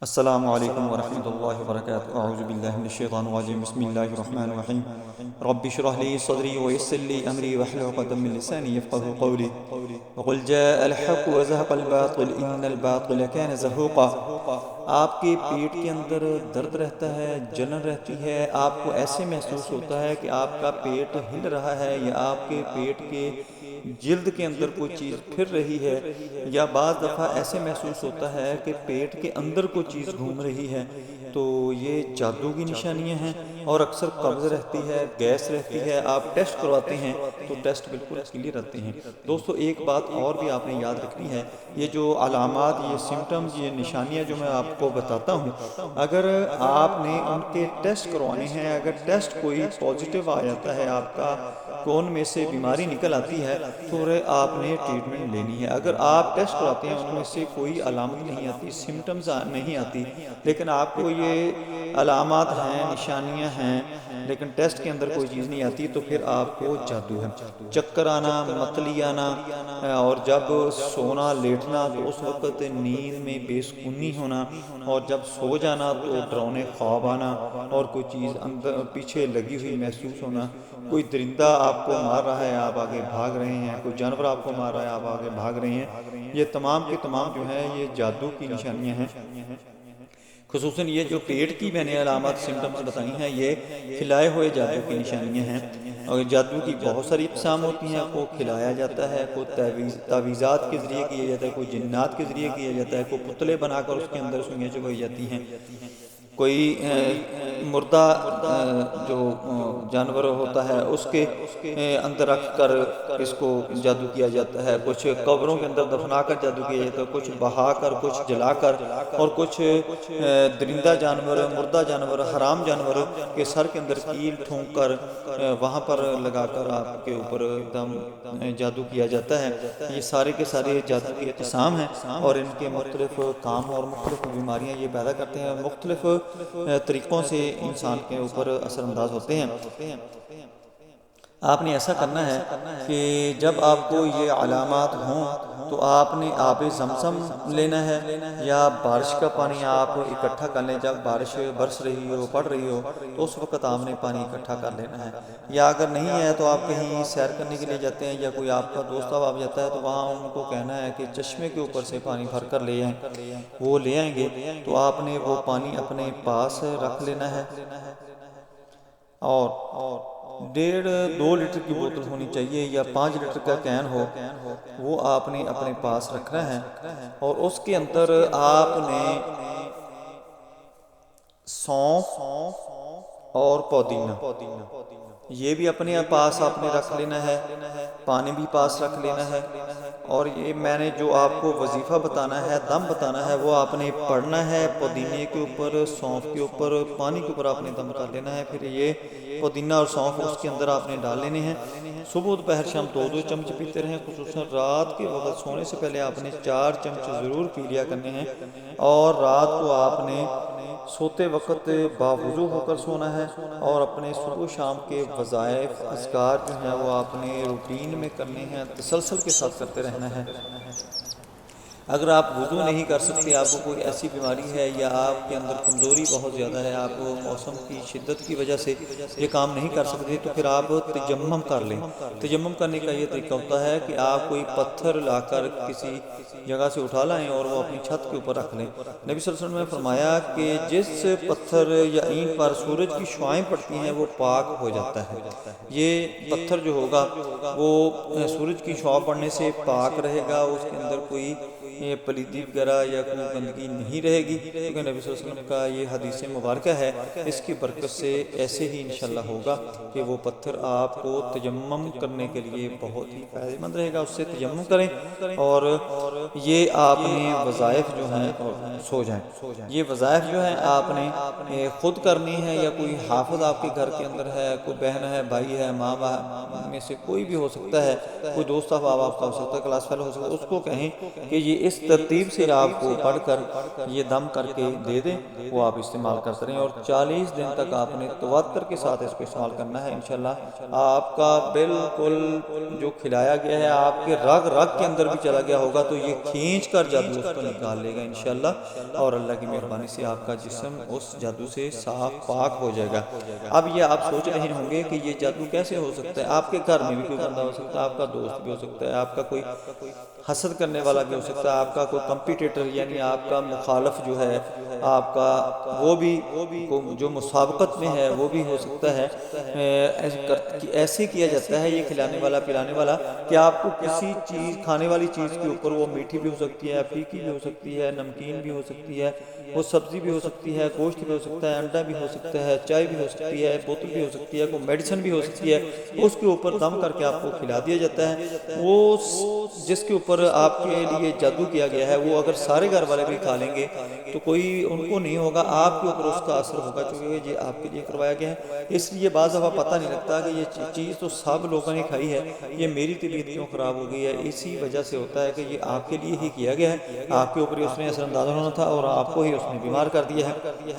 السلام علیکم ورحمۃ اللہ وبرکاتہ، اعوذ باللہ من الشیطان الرجیم، بسم اللہ الرحمن الرحیم۔ رب اشرح لي صدری ويسر لي امری واحلل عقدۃ من لسانی یفقهوا قولی وقل جاء الحق وزهق الباطل ان الباطل كان زهوقا۔ آپ کے پیٹ کے اندر درد رہتا ہے، جلن رہتی ہے، آپ کو ایسے محسوس ہوتا ہے کہ آپ کا پیٹ ہل رہا ہے یا آپ کے پیٹ کے جلد کے اندر کوئی چیز پھر رہی ہے، یا بعض دفعہ ایسے محسوس ہوتا ہے کہ پیٹ کے اندر کوئی چیز گھوم رہی ہے، تو یہ جادو کی نشانیاں ہیں۔ اور اکثر قبض رہتی ہے، گیس رہتی ہے، آپ ٹیسٹ کرواتے ہیں تو ٹیسٹ بالکل کلیئر رہتے ہیں۔ دوستو ایک بات اور بھی آپ نے یاد رکھنی ہے، یہ جو علامات، یہ سمٹمز، یہ نشانیاں جو میں آپ کو بتاتا ہوں، اگر آپ نے ان کے ٹیسٹ کروانے ہیں، اگر ٹیسٹ کوئی پازیٹیو آ جاتا ہے، آپ کا کون میں سے بیماری نکل آتی ہے، تو آپ نے ٹریٹمنٹ لینی ہے۔ اگر آپ ٹیسٹ کراتے ہیں ان میں سے کوئی علامت نہیں آتی، سمٹمز نہیں آتی، لیکن آپ کو یہ علامات ہیں، نشانیاں ہیں، لیکن ٹیسٹ کے اندر کوئی چیز نہیں آتی، تو پھر آپ کو جادو ہے۔ چکر آنا، متلی آنا، اور جب سونا لیٹنا تو اس وقت نیند میں بے سکونی ہونا، اور جب سو جانا تو ڈراؤنے خواب آنا، اور کوئی چیز اندر پیچھے لگی ہوئی محسوس ہونا، کوئی درندہ آپ کو مار رہا ہے، آپ آگے بھاگ رہے ہیں، کوئی جانور آپ کو مار رہا ہے، آپ آگے بھاگ رہے ہیں، یہ تمام کے تمام جو ہیں یہ جادو کی نشانیاں ہیں۔ خصوصاً یہ جو پیٹ کی میں نے علامات سمٹمز بتائی ہیں، یہ کھلائے ہوئے جادو کی نشانیاں ہیں۔ اور جادو کی بہت ساری اقسام ہوتی ہیں، کوئی کھلایا جاتا ہے، کوئی تعویذات کے ذریعے کیا جاتا ہے، کوئی جنات کے ذریعے کیا جاتا ہے، کوئی پتلے بنا کر اس کے اندر سوئیاں چبھائی جاتی ہیں، کوئی مردہ جو جانور ہوتا ہے اس کے اندر رکھ کر اس کو جادو کیا جاتا ہے، کچھ قبروں کے اندر دفنا کر جادو کیا جاتا ہے، کچھ بہا کر، کچھ جلا کر، اور کچھ درندہ جانور، مردہ جانور، حرام جانور کے سر کے اندر کیل ٹھونک کر وہاں پر لگا کر آپ کے اوپر ایک دم جادو کیا جاتا ہے۔ یہ سارے کے سارے جادو کی اقسام ہیں، اور ان کے مختلف کام اور مختلف بیماریاں یہ پیدا کرتے ہیں، مختلف طریقوں سے انسان کے اوپر اثر انداز ہوتے ہیں۔ آپ نے ایسا کرنا ہے کہ جب آپ کو یہ علامات ہوں تو آپ نے آب زمزم لینا ہے، یا بارش کا پانی آپ اکٹھا کر لیں۔ جب بارش برس رہی ہو، پڑ رہی ہو، تو اس وقت آپ نے پانی اکٹھا کر لینا ہے۔ یا اگر نہیں ہے تو آپ کہیں سیر کرنے کے لیے جاتے ہیں، یا کوئی آپ کا دوست آپ جاتا ہے، تو وہاں ان کو کہنا ہے کہ چشمے کے اوپر سے پانی بھر کر لے آئیں، وہ لے آئیں گے، تو آپ نے وہ پانی اپنے پاس رکھ لینا ہے، اور 1.5-2 لیٹر کی بوتل ہونی چاہیے، یا 5 لیٹر کا کین ہو، وہ آپ نے اپنے پاس رکھنا ہے، اور اس کے اندر آپ نے سونف اور پودینہ یہ بھی اپنے پاس آپ نے رکھ لینا ہے، پانی بھی پاس رکھ لینا ہے، اور یہ میں نے جو آپ کو وظیفہ بتانا ہے، دم بتانا ہے، وہ آپ نے پڑھنا ہے۔ پودینے کے اوپر، سونف کے اوپر، پانی کے اوپر آپ نے دم کر لینا ہے، پھر یہ پودینہ اور سونف اس کے اندر آپ نے ڈال لینے ہیں۔ صبح دوپہر شام 2-2 چمچ پیتے رہیں، خصوصاً رات کے وقت سونے سے پہلے آپ نے 4 چمچ ضرور پی لیا کرنے ہیں، اور رات کو آپ نے سوتے وقت باوضو ہو کر سونا ہے، اور اپنے صبح و شام کے وظائف، اذکار جو ہیں وہ آپ نے روٹین میں کرنے ہیں، تسلسل کے ساتھ کرتے رہنا ہے۔ اگر آپ وضو نہیں کر سکتے، آپ کو کوئی ایسی بیماری ہے، یا آپ کے اندر کمزوری بہت زیادہ ہے، آپ موسم کی شدت کی وجہ سے یہ کام نہیں کر سکتے، تو پھر آپ تیمم کر لیں۔ تیمم کرنے کا یہ طریقہ ہوتا ہے کہ آپ کوئی پتھر لا کر کسی جگہ سے اٹھا لائیں، اور وہ اپنی چھت کے اوپر رکھ لیں۔ نبی صلی اللہ علیہ وسلم نے فرمایا کہ جس پتھر یا اینٹ پر سورج کی شعائیں پڑتی ہیں وہ پاک ہو جاتا ہے۔ یہ پتھر جو ہوگا وہ سورج کی شعاع پڑنے سے پاک رہے گا، اس کے اندر کوئی پلیدی وغیرہ یا کوئی گندگی نہیں رہے گی، کیونکہ نبی صلی اللہ علیہ وسلم کا یہ حدیث مبارکہ ہے۔ اس کی برکت سے ایسے ہی انشاءاللہ ہوگا کہ وہ پتھر آپ کو تیمم کرنے کے لیے بہت ہی فائدہ مند رہے گا، اس سے تیمم کریں، اور یہ آپ نے وظائف جو ہیں سو جائیں۔ یہ وظائف جو ہیں آپ نے خود کرنی ہے، یا کوئی حافظ آپ کے گھر کے اندر ہے، کوئی بہن ہے، بھائی ہے، ماں باپ میں سے کوئی بھی ہو سکتا ہے، کوئی دوست آپ کا ہو سکتا ہے، کلاس فیلو ہو سکتا ہے، اس کو کہیں کہ یہ اس ترتیب سے آپ کو پڑھ کر یہ دم کر کے دے دیں، وہ آپ استعمال کرتے رہیں، اور 40 دن تک آپ نے تواتر کے ساتھ اس کو استعمال کرنا ہے۔ انشاءاللہ آپ کا بالکل جو کھلایا گیا ہے آپ کے رگ رگ کے اندر بھی چلا گیا ہوگا، تو یہ کھینچ کر جادو اس کو نکال لے گا انشاءاللہ، اور اللہ کی مہربانی سے آپ کا جسم اس جادو سے صاف پاک ہو جائے گا۔ اب یہ آپ سوچ رہے ہوں گے کہ یہ جادو کیسے ہو سکتا ہے؟ آپ کے گھر میں بھی کوئی بندہ ہو سکتا ہے، آپ کا دوست بھی ہو سکتا ہے، آپ کا کوئی حسد کرنے والا بھی ہو سکتا ہے، آپ کا کوئی کمپیٹیٹر یعنی آپ کا مخالف جو ہے آپ کا، وہ بھی جو مسابقت میں ہے وہ بھی ہو سکتا ہے۔ ایسے کیا جاتا ہے یہ کھلانے والا پلانے والا کہ آپ کو کسی چیز کھانے والی چیز کے اوپر، وہ میٹھی بھی ہو سکتی ہے، پھیکی بھی ہو سکتی ہے، نمکین بھی ہو سکتی ہے، وہ سبزی بھی ہو سکتی ہے، گوشت بھی ہو سکتا ہے، انڈا بھی ہو سکتا ہے، چائے بھی ہو سکتی ہے، بوتل بھی ہو سکتی ہے، کوئی میڈیسن بھی ہو سکتی ہے، اس کے اوپر دم کر کے آپ کو کھلا دیا جاتا ہے۔ وہ جس کے اوپر آپ کے لیے جادو کیا گیا ہے وہ اگر سارے گھر والے بھی کھا لیں گے تو کوئی ان کو نہیں ہوگا، آپ کے اوپر اس کا اثر ہوگا، چونکہ یہ آپ کے لیے کروایا گیا ہے۔ اس لیے بعض دفعہ پتہ نہیں لگتا کہ یہ چیز تو سب لوگوں نے کھائی ہے، یہ میری طبیعت کیوں خراب ہو گئی ہے؟ اسی وجہ سے ہوتا ہے کہ یہ آپ کے لیے ہی کیا گیا ہے، آپ کے اوپر ہی اس نے اثر انداز ہونا تھا اور آپ کو ہی اس نے بیمار کر دیا ہے۔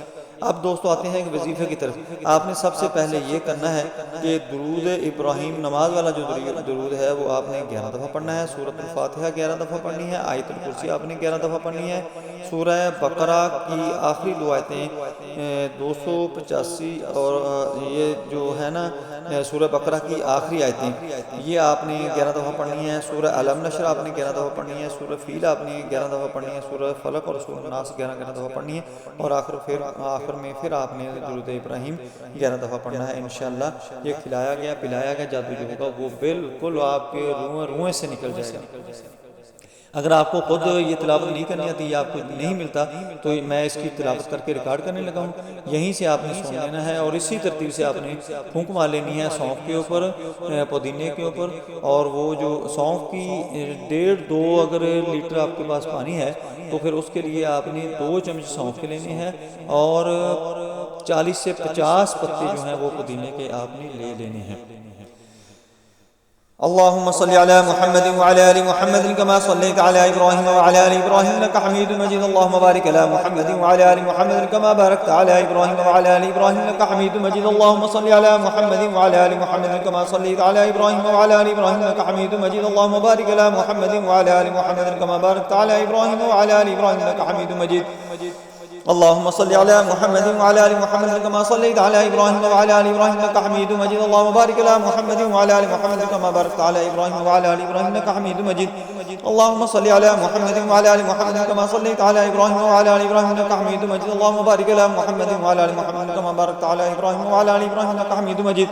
اب دوستو آتے ہیں وظیفے کی طرف۔ آپ نے سب سے پہلے یہ کرنا ہے کہ درود ابراہیم، نماز والا جو درود ہے وہ آپ نے 11 دفعہ پڑھنا ہے، سورۃ الفاتحہ 11 دفعہ پڑھنی ہے، آیت الکرسی آپ نے 11 دفعہ پڑھنی ہے، سورہ بقرہ کی آخری دو آیتیں 285 اور یہ جو ہے نا سورہ بقرہ کی آخری آیتیں یہ آپ نے 11 دفعہ پڑھنی ہے، سورہ علم نشر آپ نے 11 دفعہ پڑھنی ہے، سورہ فیل آپ نے 11 دفعہ پڑھنی ہے، سورہ فلق اور سورہ ناس 11 دفعہ پڑھنی ہے، اور آخر میں پھر آپ نے درود ابراہیم 11 دفعہ پڑھنا ہے۔ انشاءاللہ یہ کھلایا گیا پلایا گیا جادو جو ہوگا وہ بالکل آپ کے روئیں سے نکل جائے گا۔ اگر آپ کو خود یہ تلاوت نہیں کرنی آتی یا آپ کو نہیں ملتا تو میں اس کی تلاوت کر کے ریکارڈ کرنے لگا ہوں، یہیں سے آپ نے سن لینا ہے، اور اسی ترتیب سے آپ نے پھونک مار لینی ہے سونف کے اوپر، پودینے کے اوپر، اور وہ جو سونف کی 1.5-2 اگر لیٹر آپ کے پاس پانی ہے تو پھر اس کے لیے آپ نے 2 چمچ سونف کے لینے ہیں، اور 40 سے 50 پتے جو ہیں وہ پودینے کے آپ نے لے لینے ہیں۔ اللهم صل على محمد وعلى ال محمد كما صليت على ابراهيم وعلى ال ابراهيم انك حميد مجيد، اللهم بارك على محمد وعلى ال محمد كما باركت على ابراهيم وعلى ال ابراهيم انك حميد مجيد، اللهم صل على محمد وعلى ال محمد كما صليت على ابراهيم وعلى ال ابراهيم انك حميد مجيد، اللهم بارك على محمد وعلى ال محمد كما باركت على ابراهيم وعلى ال ابراهيم انك حميد مجيد، اللهم صل على محمد وعلى ال محمد كما صليت على ابراهيم وعلى ال ابراهيم انك حميد مجيد، اللهم بارك على محمد وعلى ال محمد كما باركت على ابراهيم وعلى ال ابراهيم انك حميد مجيد، اللهم صل على محمد وعلى ال محمد كما صليت على ابراهيم وعلى ال ابراهيم انك حميد مجيد، اللهم بارك على محمد وعلى ال محمد كما باركت على ابراهيم وعلى ال ابراهيم انك حميد مجيد،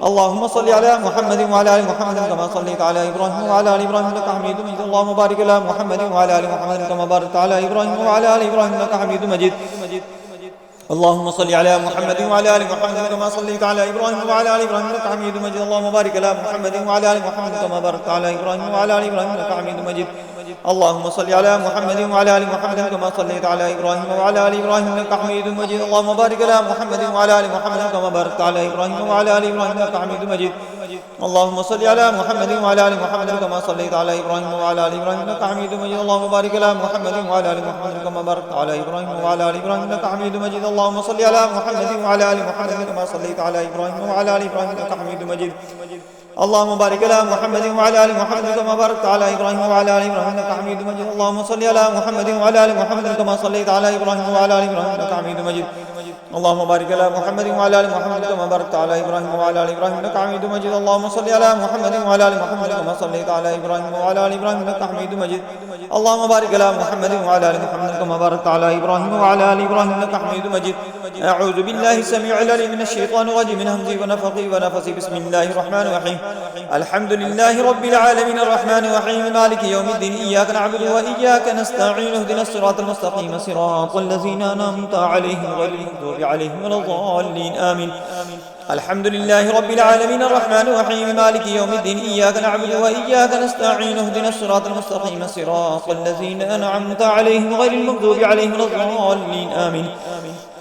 اللهم صل على محمد وعلى ال محمد كما صليت على ابراهيم وعلى ال ابراهيم انك حميد مجيد، اللهم بارك على محمد وعلى ال محمد كما باركت على ابراهيم وعلى ال ابراهيم انك حميد مجيد، اللهم صل على محمد وعلى ال محمد كما صليت على ابراهيم وعلى ال ابراهيم انك حميد مجيد، اللهم بارك على محمد وعلى ال محمد كما باركت على ابراهيم وعلى ال ابراهيم انك حميد مجيد، اللهم صل على محمد وعلى ال محمد كما صليت على ابراهيم وعلى ال ابراهيم انك حميد مجيد، اللهم بارك على محمد وعلى ال محمد كما باركت على ابراهيم وعلى ال ابراهيم انك حميد مجيد، اللهم صل على محمد وعلى ال محمد كما صليت على ابراهيم وعلى ال ابراهيم انك حميد مجيد، اللهم بارك على محمد وعلى ال محمد كما باركت على ابراهيم وعلى ال ابراهيم انك حميد مجيد، اللهم صل على محمد وعلى ال محمد كما صليت على ابراهيم وعلى ال ابراهيم انك حميد مجيد، اللهم بارك على محمد وعلى ال محمد كما باركت على ابراهيم وعلى ال ابراهيم انك حميد مجيد، اللهم صل على محمد وعلى ال محمد كما صليت على ابراهيم وعلى ال ابراهيم انك حميد مجيد، اللهم بارك على محمد وعلى ال محمد كما باركت على ابراهيم وعلى ال ابراهيم انك حميد مجيد، اللهم صل على محمد وعلى ال محمد كما صليت على ابراهيم وعلى ال ابراهيم انك حميد مجيد، اللهم بارك على محمد وعلى ال محمد كما باركت على ابراهيم وعلى ال ابراهيم انك حميد مجيد، اعوذ بالله السميع العليم من الشيطان الرجيم من همزه ونفخه ونفثه، بسم الله الرحمن الرحيم، الحمد لله رب العالمين الرحمن الرحيم مالك يوم الدين، اياك نعبد واياك نستعين، اهدنا الصراط المستقيم صراط الذين انعمت عليهم غير المغضوب المغضوب عليهم ولا الضالين آمين. الحمد لله رب العالمين الرحمن الرحيم مالك يوم الدين إياك نعبد وإياك نستعين اهدنا الصراط المستقيم صراط الذين أنعمت عليهم غير المغضوب عليهم ولا الضالين آمين.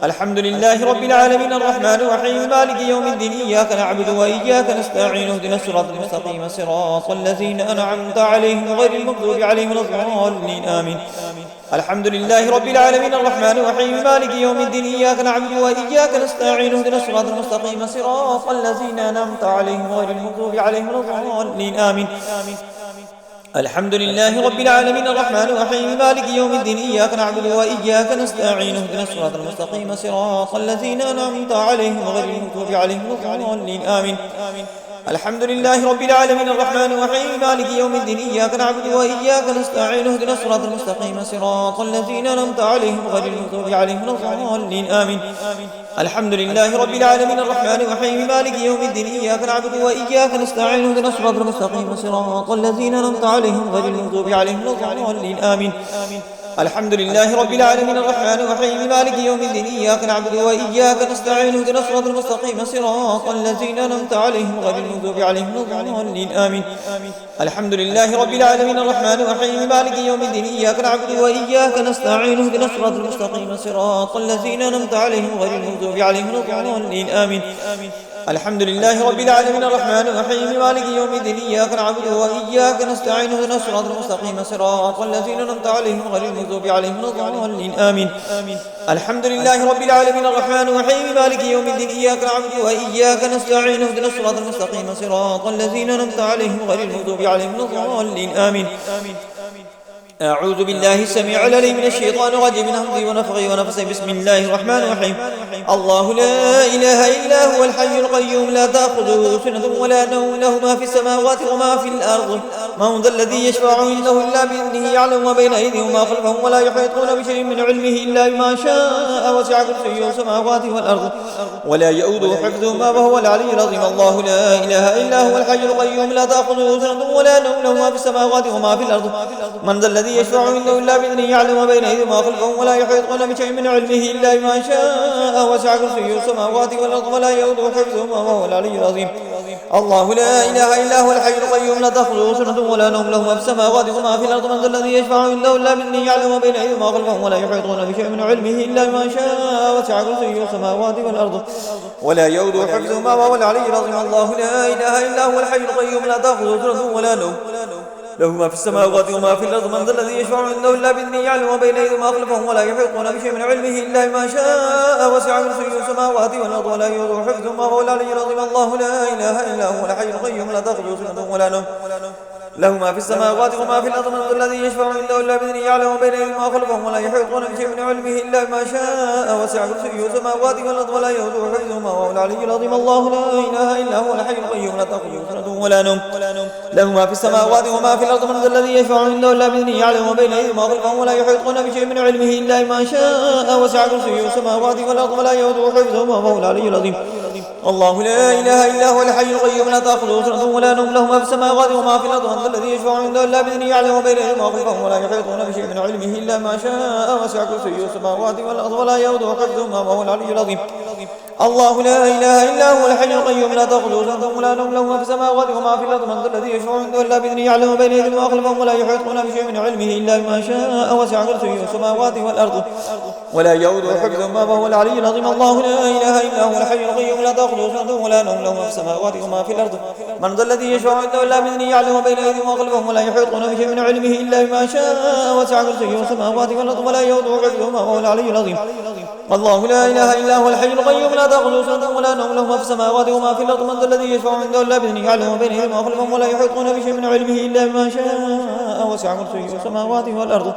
الحمد لله رب العالمين الرحمن الرحيم مالك يوم الدين إياك نعبد وإياك نستعين اهدنا الصراط المستقيم صراط الذين أنعمت عليهم غير المغضوب عليهم ولا الضالين آمين. الحمد لله رب العالمين الرحمن الرحيم مالك يوم الدين إياك نعبد وإياك نستعين اهدنا الصراط المستقيم صراط الذين أنعمت عليهم غير المغضوب عليهم ولا الضالين آمين. الحمد لله رب العالمين الرحمن الرحيم مالك يوم الدين إياك نعبد وإياك نستعين اهدنا الصراط المستقيم صراط الذين أنعمت عليهم غير المغضوب عليهم ولا الضالين آمين. الحمد لله رب العالمين الرحمن الرحيم مالك يوم الدين إياك نعبد وإياك نستعين اهدنا الصراط المستقيم صراط الذين أنعمت عليهم غير المغضوب عليهم ولا الضالين آمين. الحمد لله رب العالمين الرحمن الرحيم مالك يوم الدين إياك نعبد وإياك نستعين اهدنا الصراط المستقيم صراط الذين أنعمت عليهم غير المغضوب عليهم ولا الضالين آمين. الحمد لله رب العالمين الرحمن الرحيم مالك يوم الدين إياك نعبد وإياك نستعين اهدنا الصراط المستقيم صراط الذين أنعمت عليهم غير المغضوب عليهم ولا الضالين آمين. الحمد لله رب العالمين الرحمن الرحيم مالك يوم الدين إياك نعبد وإياك نستعين اهدنا الصراط المستقيم صراط الذين أنعمت عليهم غير المغضوب عليهم ولا الضالين آمين. الحمد لله رب العالمين الرحمن الرحيم مالك يوم الدين إياك نعبد وإياك نستعين اهدنا الصراط المستقيم صراط الذين أنعمت عليهم غير المغضوب عليهم ولا الضالين آمين. الحمد لله رب العالمين الرحمن الرحيم مالك يوم الدين إياك نعبد وإياك نستعين اهدنا الصراط المستقيم صراط الذين أنعمت عليهم غير المغضوب عليهم ولا الضالين آمين. أعوذ بالله السميع العليم من الشيطان الرجيم من همزه ونفخه ونفسه بسم الله الرحمن الرحيم الله لا إله إلا هو الحي القيوم لا تأخذه سنة ولا نوم له ما في السماوات وما في الأرض من ذا الذي يشفع عنده إلا بإذنه يعلم ما بين أيديهم وما خلفهم ولا يحيطون بشيء من علمه إلا بما شاء وسع كرسيه السماوات والأرض ولا يؤوده حفظهما وهو العلي العظيم الله لا إله إلا هو الحي القيوم لا تأخذه سنة ولا نوم له ما في السماوات وما في الأرض من ذا الذي يشفع عنده إلا بإذنه يعلم ما بين أيديهم وما خلفهم ولا يحيطون بشيء من علمه إلا بما شاء وسع كرسيه السماوات والأرض ولا يؤوده حفظهما وهو العلي العظيم الله لا إله إلا هو الحي القيوم لا تأخذه سنة ولا نوم له ما في السماوات وما في الأرض من ذا الذي يشفع عنده إلا بإذنه يعلم ما بين أيديهم وما خلفهم ولا يحيطون بشيء من علمه إلا بما شاء وسع كرسيه السماوات والأرض ولا يؤوده حفظهما وهو العلي العظيم الله لا إله إلا هو الحي القيوم لا تأخذه سنة ولا نوم له ما في السماوات وما في الأرض من ذا الذي يشفع عنده إلا بإذنه يعلم ما بين أيديهم وما خلفهم ولا يحيطون بشيء من علمه إلا بما شاء وسع كرسيه السماوات والأرض ولا يؤوده حفظهما وهو العلي العظيم الله لا إله إلا هو الحي القيوم لا تأخذه سنة ولا نوم له ما في السماوات وما في الأرض من ذا الذي يشفع عنده إلا بإذنه يعلم ما بين أيديهم وما خلفهم ولا يحيطون بشيء من علمه إلا بما شاء وسع كرسيه السماوات والأرض ولا يؤوده حفظهما وهو العلي العظيم الله لا إله إلا هو الحي القيوم لا تأخذه سنة ولا نوم له ما في السماوات وما في الأرض من ذا الذي يشفع عنده إلا بإذنه يعلم ما بين أيديهم وما خلفهم ولا يحيطون بشيء من علمه إلا بما شاء وسع كرسيه السماوات والأرض ولا يؤوده حفظهما وهو العلي العظيم الله لا إله إلا هو الحي القيوم لا تأخذه سنة ولا نوم له ما في السماوات وما في الأرض من ذا الذي يشفع عنده إلا بإذنه يعلم ما بين أيديهم وما خلفهم ولا يحيطون بشيء من علمه إلا ما شاء وسع كرسيه السماوات والأرض ولا يؤوده حفظهما وهو العلي العظيم الله لا إله إلا هو الحي القيوم لا تأخذه سنة ولا نوم له ما في السماوات وما في الأرض من ذا الذي يشفع عنده إلا بإذنه يعلم ما بين أيديهم وما خلفهم ولا يحيطون بشيء من علمه إلا بما شاء وسع كرسيه السماوات والأرض ولا يؤوده حفظهما وهو العلي العظيم الله لا إله إلا هو الحي القيوم لا تأخذه سنة ولا نوم له ما في السماوات وما في الأرض من ذا الذي يشفع عنده إلا بإذنه يعلم ما بين أيديهم وما خلفهم ولا يحيطون بشيء من علمه إلا بما شاء وسع كرسيه السماوات والأرض ولا يؤوده حفظهما وهو العلي العظيم الله لا إله إلا هو الحي القيوم لا تأخذه سنة ولا نوم له ما في السماوات وما في الأرض من ذا الذي يشفع عنده إلا بإذنه يعلم ما بين أيديهم وما خلفهم ولا يحيطون بشيء من علمه إلا بما شاء وسع كرسيه السماوات والأرض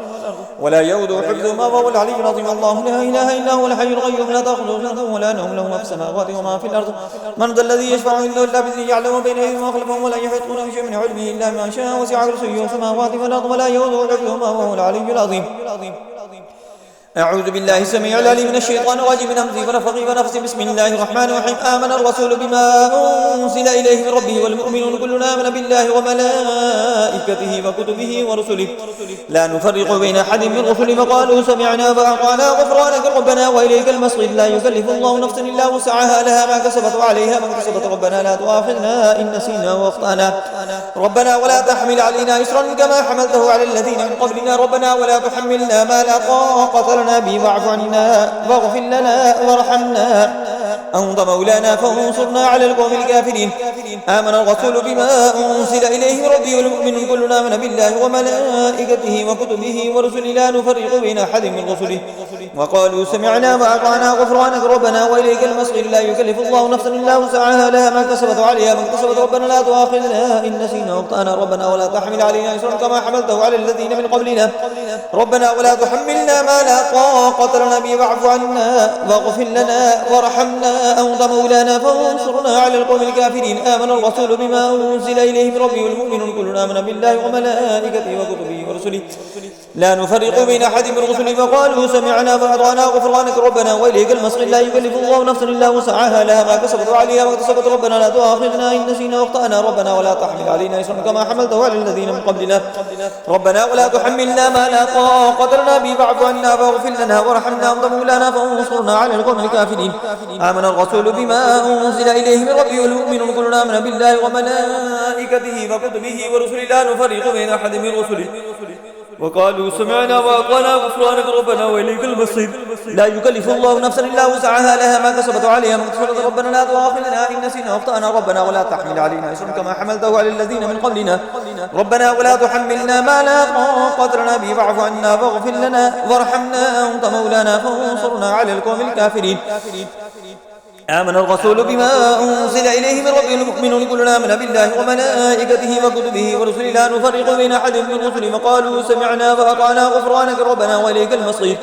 ولا يؤوده حفظهما وهو العلي العظيم الله لا إله إلا هو الحي القيوم لا تأخذه سنة ولا نوم له ما في السماوات وما في الأرض من ذا الذي يشفع عنده إلا بإذنه يعلم ما بين أيديهم وما خلفهم ولا يحيطون بشيء من علمه إلا بما شاء وسع كرسيه السماوات والأرض ولا يؤوده حفظهما وهو العلي العظيم أعوذ بالله السميع العليم من الشيطان الرجيم من همزه ونفخه ونفسه. بسم الله الرحمن الرحيم. آمن الرسول بما أنزل إليه من ربه والمؤمنون كل آمن بالله وملائكته وكتبه ورسله لا نفرق بين أحد من رسله وقالوا سمعنا وأطعنا غفرانك ربنا وإليك المصير. لا يكلف الله نفسا إلا وسعها لها ما كسبت وعليها ما اكتسبت ربنا لا تؤاخذنا إن نسينا وأخطأنا ربنا ولا تحمل علينا إصرا كما حملته على الذين من قبلنا ربنا ولا تحملنا ما لا طاقة لنا به واعف عنا واغفر لنا وارحمنا أنت مولانا فانصرنا على القوم الكافرين. آمن الرسول بما أنزل إليه من ربه والمؤمنون كلنا آمن بالله وملائكته وكتبه ورسله لا نفرق بين أحد من رسله وقالوا سمعنا وأطعنا غفرانك ربنا وإليك المصير. لا يكلف الله نفسا إلا وسعها لها ما كسبت وعليها ما اكتسبت ربنا لا تؤاخذنا إن نسينا وأخطأنا ربنا ولا تحمل علينا إصرا كما حملته على الذين من قبلنا ربنا ولا تحملنا ما لا طاقة لنا به واعف عنا واغفر لنا وارحمنا أنت مولانا فانصرنا على القوم الكافرين. آمن الرسول بما أنزل إليه من ربه والمؤمنون كلنا آمن بالله وملائكته وكتبه ورسله لا نفرق بين أحد من رسله وقالوا سمعنا وأطعنا غفرانك ربنا وإليك المصير. لا يكلف الله نفسا إلا وسعها لها ما كسبت وعليها ما اكتسبت ربنا لا تؤاخذنا إن نسينا وأخطأنا ربنا ولا تحمل علينا إصرا كما حملته على الذين من قبلنا ربنا ولا تحملنا ما لا طاقة لنا به واعف عنا واغفر لنا وارحمنا أنت مولانا فانصرنا على القوم الكافرين. آمن الرسول بما أنزل إليه من ربه والمؤمنون كلنا آمن بالله وملائكته وكتبه ورسله لا نفرق بين أحد من رسله وقالوا سمعنا وأطعنا غفرانك ربنا وإليك المصير. لا يكلف الله نفسا إلا وسعها لها ما كسبت وعليها ما اكتسبت ربنا لا تؤاخذنا إن نسينا وأخطأنا ربنا ولا تحمل علينا إصرا كما حملته على الذين من قبلنا ربنا ولا تحملنا ما لا طاقة لنا به واعف عنا واغفر لنا وارحمنا أنت مولانا فانصرنا على القوم الكافرين. آمن الرسول بما أنزل إليه من ربه المؤمنون كلنا آمن بالله وملائكته وكتبه ورسله لا نفرق بين أحد من رسله وقالوا سمعنا وأطعنا غفرانك ربنا وإليك المصير.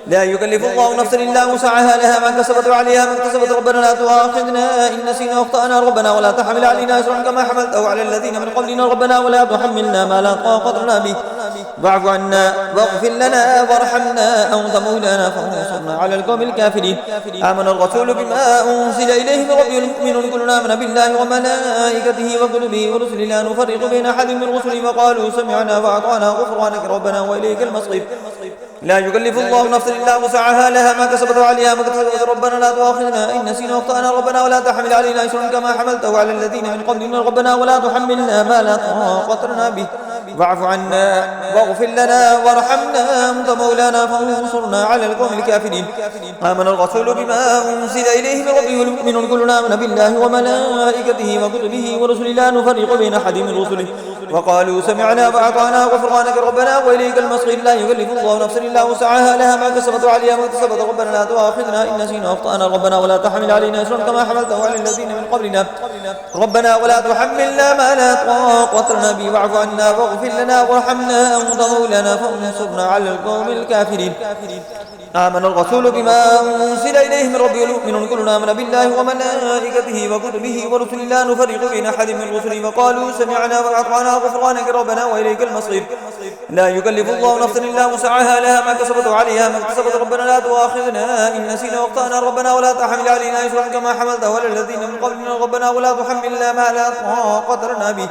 لا يكلف الله نفسا إلا وسعها لها ما كسبت وعليها ما اكتسبت ربنا لا تؤاخذنا إن نسينا وأخطأنا ربنا ولا تحمل علينا إصرا كما حملته على الذين من قبلنا ربنا ولا تحملنا ما لا طاقة لنا به واعف عنا واغفر لنا وارحمنا أنت مولانا فانصرنا على القوم الكافرين. آمن الرسول بما أنزل إليه من ربه المؤمنون كلنا آمن بالله وملائكته وكتبه ورسله لا نفرق بين أحد من رسله وقالوا سمعنا وأطعنا غفرانك ربنا وإليك المصير. لا يكلف الله نفسا إلا وسعها لها ما كسبت وعليها ما اكتسبت ربنا لا تؤاخذنا إن نسينا وأخطأنا ربنا ولا تحمل علينا إصرا كما حملته على الذين من قبلنا ربنا ولا تحملنا ما لا طاقة لنا به واعف عنا واغفر لنا وارحمنا أنت مولانا فانصرنا على القوم الكافرين. آمن الرسول بما أنزل إليه من ربه والمؤمنون كلنا آمن بالله وملائكته وكتبه ورسله لا نفرق بين أحد من رسله وقالوا سمعنا وأطعنا غفرانك ربنا وإليك المصير. لا يكلف الله نفسا إلا وسعها لها ما كسبت وعليها ما اكتسبت ربنا لا تؤاخذنا إن نسينا وأخطأنا ربنا ولا تحمل علينا إصرا كما حملته على الذين من قبلنا ربنا ولا تحملنا ما لا طاقة لنا به واعف عنا واغفر لنا وارحمنا أنت مولانا فانصرنا على القوم الكافرين. آمن الرسول بما أنزل إليه من ربه والمؤمنون كلنا آمن بالله وملائكته وكتبه ورسله لا نفرق بين أحد من رسله وقالوا سمعنا وأطعنا غفرانك ربنا وإليك المصير. لا يكلف الله نفسا إلا وسعها لها ما كسبت وعليها ما اكتسبت ربنا لا تؤاخذنا إن نسينا وأخطأنا ربنا ولا تحمل علينا إصرا كما حملته على الذين من قبلنا ربنا ولا تحملنا ما لا طاقة لنا به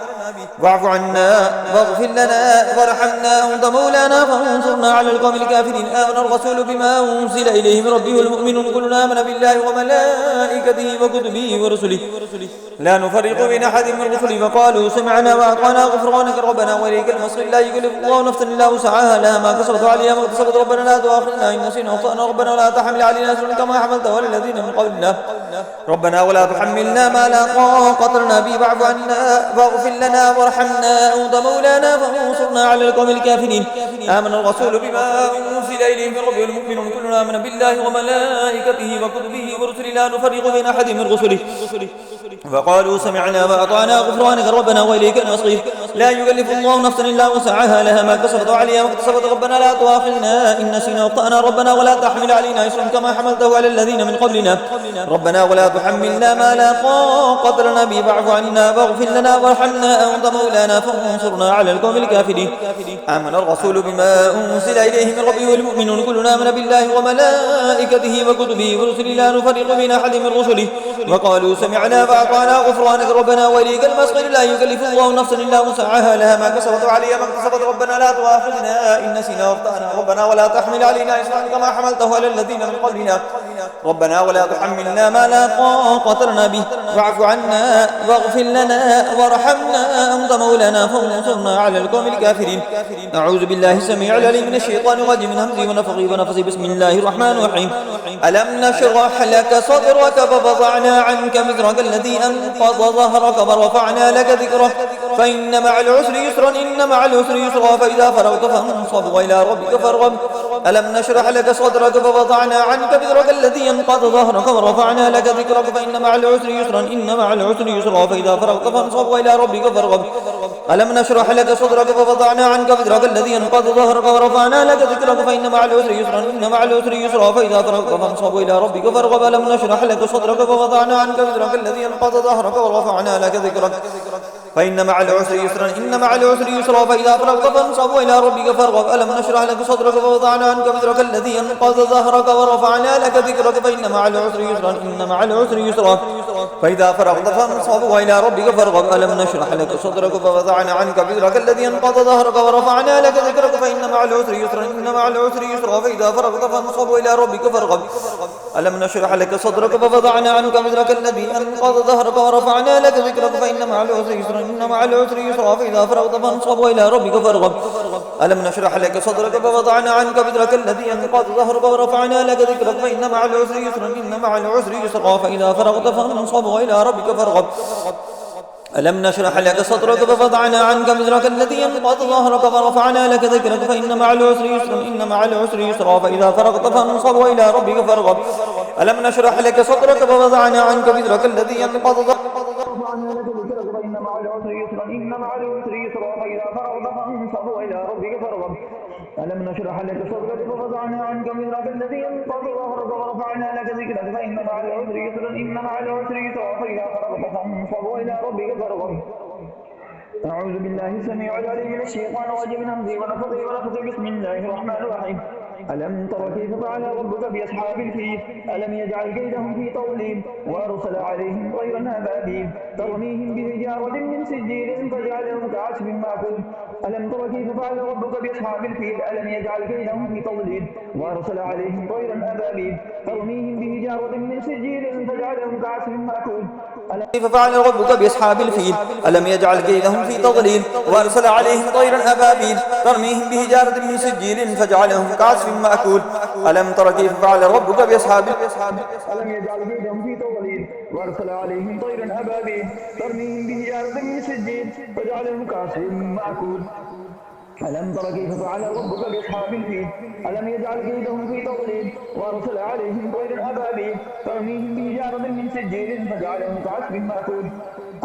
واعف عنا واغفر لنا وارحمنا أنت مولانا فانصرنا على القوم الكافرين. آمن الرسول بما أنزل إليه من ربه والمؤمنون كلنا آمن بالله وملائكته وكتبه ورسله لا نفرق بين أحد من رسله وقالوا سمعنا وأطعنا غفرانك ربنا وإليك المصير. لا يكلف الله نفسا إلا وسعها لها ما كسبت وعليها ما اكتسبت ربنا لا تؤاخذنا إن نسينا وأخطأنا ربنا ولا تحمل علينا إصرا كما حملته على الذين من قبلنا ربنا ولا تحملنا ما لا طاقة لنا به واعف عنا واغفر لنا وارحمنا أنت مولانا فانصرنا على القوم الكافرين. آمن الرسول بما أنزل إليه من ربه والمؤمنون كلنا آمن بالله وملائكته وكتبه ورسله لا نفرق بين أحد من رسله وقالوا سمعنا وأطعنا غفرانك ربنا وإليك المصير. لا يكلف الله نفسا إلا وسعها لها ما كسبت وعليها ما اكتسبت ربنا لا تؤاخذنا إن نسينا واخطأنا ربنا ولا تحمل علينا إصرا كما حملته على الذين من قبلنا ربنا ولا تحملنا ما لا طاقة لنا به فاعف عنا واغفر لنا وارحمنا أنت مولانا فانصرنا على القوم الكافرين آمن الرسول بما أنزل إليه من ربه والمؤمنون كلنا آمن بالله وملائكته وكتبه ورسله لا نفرق بين أحد من رسله وقالوا سمعنا وأطعنا غفرانك ربنا وإليك المصير لا يكلف الله نفسا إلا وسعها لها ما كسبت وعليها ما اكتسبت ربنا لا تؤاخذنا إن نسينا واخطأنا ربنا ولا تحمل علينا إصرا كما حملته على الذين من قبلنا ربنا ولا تحملنا ما لا طاقة لنا به واعف عنا واغفر لنا وارحمنا أنت مولانا فانصرنا على القوم الكافرين أعوذ بالله السميع العليم من الشيطان الرجيم من همزه ونفخه ونفثه بسم الله الرحمن الرحيم ألم نشرح لك صدرك فوضعنا عنك وزرك الذي أنقض ظهرك ورفعنا لك ذكرك فإن مع العسر يسرا إن مع العسر يسرا فإذا فرغت فانصب وإلى ربك فارغب ألم نشرح لك صدرك فوضعنا عنك وزرك الذي أنقض ظهرك ورفعنا لك ذكرك فإن مع العسر يسرا إن مع العسر يسرا فإذا فرغت فانصب وإلى ربك فارغب ألم نشرح لك صدرك فوضعنا عنك وزرك الذي أنقض ظهرك ورفعنا لك ذكرك فإن مع العسر يسرا إن مع العسر يسرا فإذا فرغت فانصب إلى ربك فارغب ألم نشرح لك صدرك فوضعنا عنك وزرك الذي أنقض ظهرك ورفعنا لك ذكرك فإن مع العسر يسرا إن مع العسر يسرا فإذا فرغت فانصب إلى ربك فارغب ألم نشرح لك صدرك فوضعنا عنك وزرك الذي أنقض ظهرك ورفعنا لك ذكرك فإن مع العسر يسرا إن مع العسر يسرا فإذا فرغت فانصب وإلى ربك فارغب ألم نشرح لك صدرك فوضعنا عنك وزرك الذي أنقض ظهرك ورفعنا لك ذكرك فإن مع العسر يسرا إن مع العسر يسرا فإذا فرغت فانصب إلى ربك فارغب ألم نشرح لك صدرك فوضعنا عنك وزرك الذي أنقض ظهرك ورفعنا لك ذكرك فإن مع العسر يسرا إن مع العسر يسرا فإذا فرغت فانصب وإلى ربك فارغب ألم نشرح لك صدرك فوضعنا عنك وزرك الذي أنقض ظهرك ورفعنا لك ذكرك فإن مع العسر يسرا إن مع العسر يسرا فإذا فرغت فانصب وإلى ربك فارغب ألم نشرح لك صدرك فوضعنا عنك وزرك الذي أنقض ظهرك ورفعنا لك ذكرك فإن مع العسر يسرا إن مع العسر يسرا فإذا فرغت فانصب وإلى ربك فارغب ألم نشرح لك صدرك فوضعنا عنك وزرك الذي أنقض ظهرك ورفعنا لك ذكرك فإن مع العسر يسرا إن مع العسر يسرا فإذا فرغت فانصب وإلى ربك فارغب ألم نشرح لك صدرك فوضعنا عنك وزرك الذي أنقض ظهرك ورفعنا لك ذكرك فإن مع العسر يسرا إن مع العسر يسرا فإذا فرغت فانصب وإلى ربك فارغب أعوذ بالله السميع العليم من الشيطان الرجيم من همزه ونفخه ونفثه بسم الله الرحمن الرحيم ألم تر كيف فعل ربك بأصحاب الفيل ألم يجعل كيدهم في تضليل وأرسل عليهم طيرا أبابيل ترميهم بحجارة من سجيل فجعلهم كعصف مأكول ألم تر كيف فعل ربك بأصحاب الفيل ألم يجعل كيدهم في تضليل وأرسل عليهم طيرا أبابيل ترميهم بحجارة من سجيل فجعلهم كعصف مأكول كيف فعل ربك بأصحاب الفيل ألم يجعل كيدهم في تضليل وأرسل عليهم طيرا أبابيل ترميهم بحجارة من سجيل فجعلهم كعصف مأكول ألم تر كيف فعل ربك بأصحاب ألم يجعل كيدهم في تضليل وأرسل عليهم طيرا أبابيل ترميهم بحجارة من سجيل فجعلهم كعصف مأكول ألم تر كيف فعل ربك بأصحاب الفيل ألم يجعل كيدهم في تضليل وأرسل عليهم طيرا أبابيل ترميهم بحجارة من سجيل فجعلهم كعصف مأكول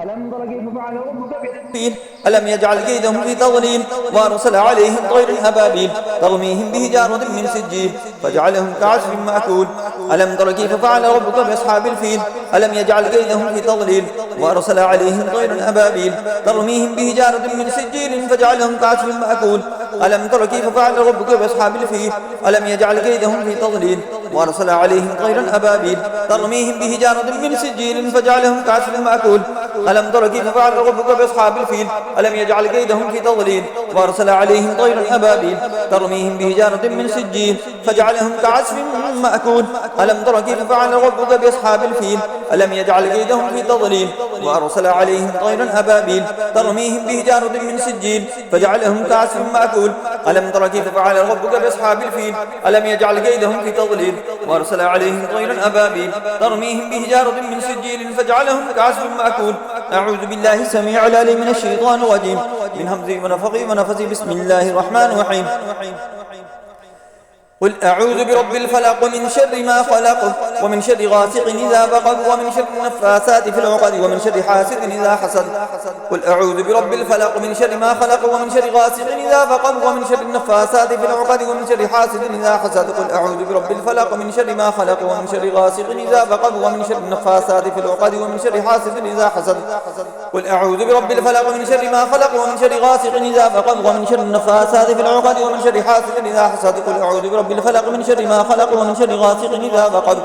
ألم تر كيف فعل ربك بالفيل ألم يجعل كيدهم في تضليل وأرسل عليهم طيرا أبابيل ترميهم بحجارة من سجيل فجعلهم كعصف مأكول ألم تر كيف فعل ربك بأصحاب الفيل ألم يجعل كيدهم في تضليل وأرسل عليهم طيرا أبابيل ترميهم بحجارة من سجيل فجعلهم كعصف مأكول ألم تر كيف فعل ربك بأصحاب الفيل ألم يجعل كيدهم في تضليل وأرسل عليهم طيرا أبابيل ترميهم بحجارة من سجيل فجعلهم كعصف مأكول ألم تر كيف فعل ربك بأصحاب الفيل ألم يجعل كيدهم في تضليل وأرسل عليهم طيرا أبابيل ترميهم بحجارة من سجيل فجعلهم كعصف مأكول ألم تر كيف فعل ربك بأصحاب الفيل ألم يجعل كيدهم في تضليل وأرسل عليهم طيرا أبابيل ترميهم بحجارة من سجيل فجعلهم كعصف مأكول ألم تر كيف فعل ربك بأصحاب الفيل ألم يجعل كيدهم في تضليل وأرسل عليهم طيرا أبابيل ترميهم بحجارة من سجيل فجعلهم كعصف مأكول أعوذ بالله السميع العليم من الشيطان الرجيم من همزه ونفخه ونفثه بسم الله الرحمن الرحيم قل أعوذ برب الفلق من شر ما خلق ومن شر غاسق إذا وقب ومن شر النفاثات في العقد ومن شر حاسد إذا حسد قل أعوذ برب الفلق من شر ما خلق ومن شر غاسق إذا وقب ومن شر النفاثات في العقد ومن شر حاسد إذا حسد قل أعوذ برب الفلق من شر ما خلق ومن شر غاسق إذا وقب ومن شر النفاثات في العقد ومن شر حاسد إذا حسد قل أعوذ برب الفلق من شر ما خلق ومن شر غاسق إذا وقب ومن شر النفاثات في العقد ومن شر حاسد إذا حسد قل أعوذ برب الفلق من شر ما خلق ومن شر غاسق إذا وقب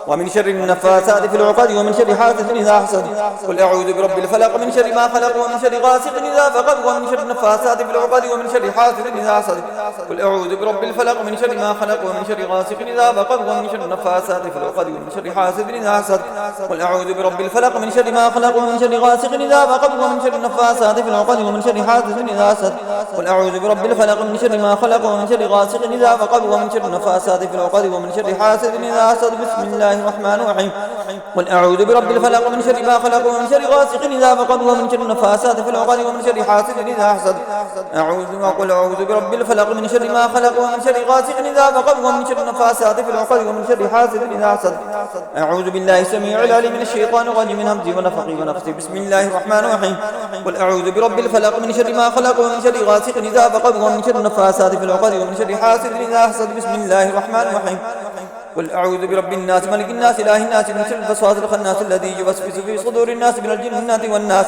ومن شر النفاثات في العقد ومن شر حاسد إذا حسد قل أعوذ برب الفلق من شر ما خلق ومن شر غاسق إذا وقب ومن شر النفاثات في العقد ومن شر حاسد إذا حسد قل أعوذ برب الفلق من شر ما خلق ومن شر غاسق إذا وقب ومن شر النفاثات في العقد ومن شر حاسد إذا حسد قل أعوذ برب الفلق من شر ما خلق ومن شر غاسق إذا وقب ومن شر النفاثات في العقد ومن شر حاسد إذا حسد قل أعوذ برب الفلق من شر ما خلق ومن شر غاسق إذا وقب ومن شر النفاثات في العقد ومن شر حاسد إذا حسد بسم الله الرحمن الرحيم قل أعوذ برب الفلق من شر ما خلق ومن شر غاسق إذا وقب ومن شر النفاثات في العقد ومن شر حاسد إذا حسد قل أعوذ برب الفلق من شر ما خلق ومن شر غاسق إذا وقب ومن شر النفاثات في العقد ومن شر حاسد إذا حسد أعوذ بالله السميع العليم من الشيطان الرجيم من همزه ونفخه ونفثه بسم الله الرحمن الرحيم قل أعوذ برب الفلق من شر ما خلق ومن شر غاسق إذا وقب ومن شر النفاثات في العقد ومن شر حاسد إذا حسد بسم الله الرحمن الرحيم قل أعوذ برب الناس ملك الناس إله الناس من شر الوسواس الخناس الذي يوسوس في صدور الناس من الجنة والناس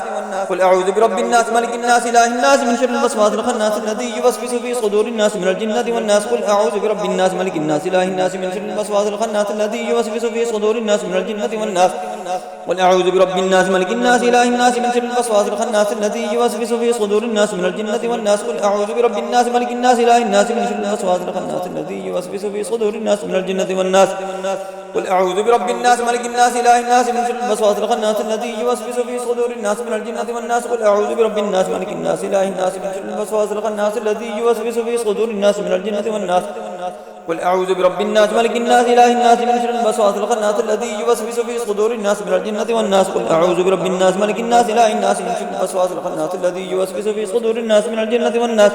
قل أعوذ برب الناس ملك الناس إله الناس من شر الوسواس الخناس الذي يوسوس في صدور الناس من الجنة والناس قل أعوذ برب الناس ملك الناس إله الناس من شر الوسواس الخناس الذي يوسوس في صدور الناس من الجنة والناس قل أعوذ برب الناس ملك الناس إله الناس من شر الوسواس الخناس الذي يوسوس في صدور الناس من الجنة والناس قل أعوذ برب الناس ملك الناس إله الناس من شر الوسواس الخناس الذي يوسوس في صدور الناس من الجنة والناس قل أعوذ برب الناس ملك الناس إله الناس من شر الوسواس الخناس الذي يوسوس في صدور الناس من الجنة والناس قل أعوذ برب الناس ملك الناس إله الناس من شر الوسواس الخناس الذي يوسوس في صدور الناس من الجنة والناس قل أعوذ برب الناس ملك الناس إله الناس من شر الوسواس الخناس الذي يوسوس في صدور الناس من الجنة والناس قل أعوذ برب الناس ملك الناس إله الناس من شر الوسواس الخناس الذي يوسوس في صدور الناس من الجنة والناس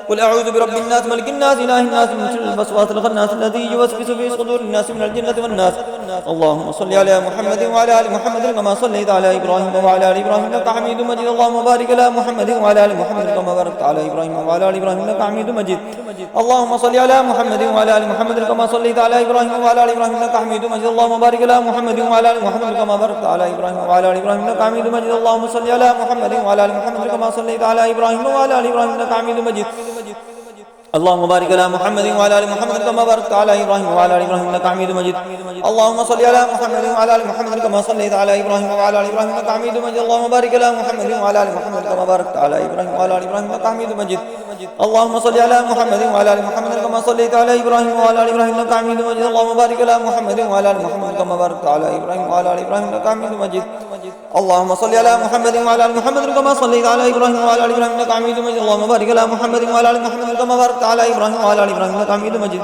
قل أعوذ برب الناس ملك الناس إله الناس من شر الوسواس الخناس الذي يوسوس في صدور الناس من الجنة والناس اللهم صل على محمد وعلى آل محمد كما صليت على إبراهيم وعلى آل إبراهيم إنك حميد مجيد اللهم بارك على محمد وعلى آل محمد كما باركت على إبراهيم وعلى آل إبراهيم إنك حميد مجيد اللهم صل على محمد وعلى آل محمد كما صليت على إبراهيم وعلى آل إبراهيم إنك حميد مجيد اللهم بارك على محمد وعلى آل محمد كما باركت على إبراهيم وعلى آل إبراهيم إنك حميد مجيد اللهم صل على محمد وعلى آل محمد كما صليت على إبراهيم وعلى آل إبراهيم إنك حميد مجيد اللهم بارك على محمد وعلى آل محمد كما باركت على إبراهيم وعلى آل إبراهيم إنك حميد مجيد اللهم صل على محمد وعلى آل محمد كما صليت على إبراهيم وعلى آل إبراهيم إنك حميد مجيد اللهم بارك على محمد وعلى آل محمد كما باركت على إبراهيم وعلى آل إبراهيم إنك حميد مجيد اللهم صل على محمد وعلى آل محمد كما صليت على إبراهيم وعلى آل إبراهيم إنك حميد مجيد اللهم بارك على محمد وعلى آل محمد كما باركت على إبراهيم وعلى آل إبراهيم إنك حميد مجيد اللهم صل على محمد وعلى آل محمد كما صليت على إبراهيم وعلى آل إبراهيم إنك حميد مجيد اللهم بارك على محمد وعلى آل محمد كما باركت على إبراهيم وعلى آل إبراهيم إنك حميد مجيد اللهم صل على محمد وعلى آل محمد كما صليت على إبراهيم وعلى آل إبراهيم إنك حميد مجيد اللهم بارك على محمد وعلى آل محمد كما باركت على إبراهيم وعلى آل إبراهيم إنك حميد مجيد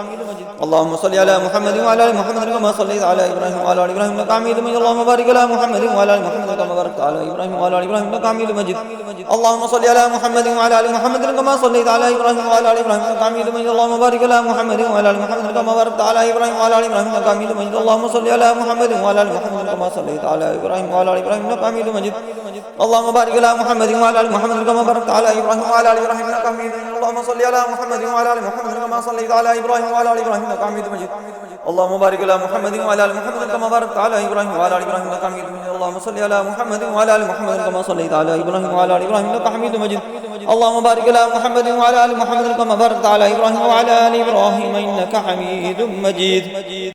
اللهم صل على محمد وعلى آل محمد كما صليت على إبراهيم وعلى آل إبراهيم إنك حميد مجيد اللهم بارك على محمد وعلى آل محمد كما باركت على إبراهيم وعلى آل إبراهيم إنك حميد مجيد اللهم صل على محمد وعلى آل محمد كما صليت على إبراهيم وعلى آل إبراهيم إنك حميد مجيد اللهم بارك على محمد وعلى آل محمد كما باركت على إبراهيم وعلى آل إبراهيم إنك حميد مجيد اللهم صل على محمد وعلى آل محمد كما صليت على إبراهيم وعلى آل إبراهيم إنك حميد مجيد اللهم بارك على محمد وعلى آل محمد كما باركت على إبراهيم وعلى آل إبراهيم إنك حميد مجيد اللهم صل على محمد وعلى آل محمد كما صليت على إبراهيم وعلى آل إبراهيم إنك حميد مجيد اللهم بارك على محمد وعلى آل محمد كما باركت على إبراهيم وعلى آل إبراهيم إنك حميد مجيد